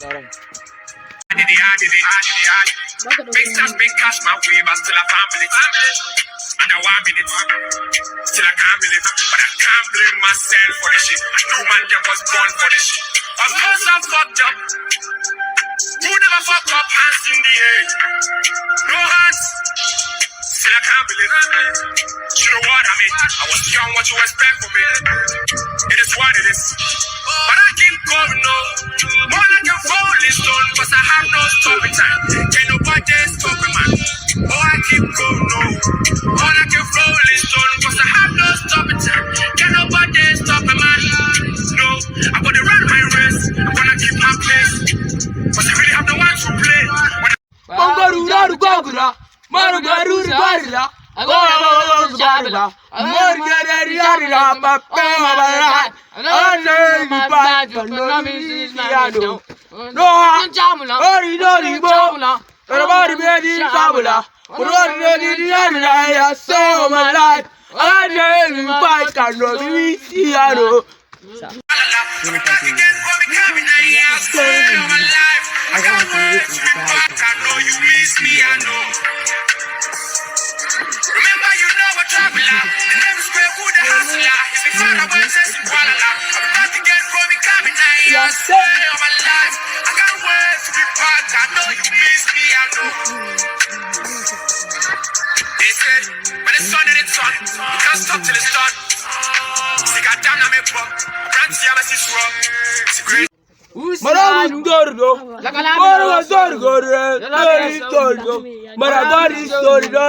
Big cash, big cash, my way, but still a family. And I want it. Still I can't believe it. But I can't blame myself for this shit. I know man that was born for this shit. Of course I fucked up. Who never fuck up? Hands in the air. No hands. Still I can't believe it. You know what I mean? I was young, what you expect from me? It is what it is. But I keep going on. More like a rolling stone, cause I have no stopping time. Can nobody stop me, man? Oh, I keep going on. More like a rolling stone, cause I have no stopping time. Can nobody stop me, man? No, I'm gonna run my race. I'm gonna keep my place. Cause I really have no one to play. Remember, you know a traveler. The never square food, the hustler. If you find a way, say, Kuala. I'm about to get from me coming now. You're story of my life. I can't wait to be back. I know you miss me, I know. They said, when it's sun and it's sun, you can't stop till it's done. Stick a down on me, bro. Brand see, I'm a sister. It's great. Marabu gordo, marabu gordo, marabu gordo, marabu gordo.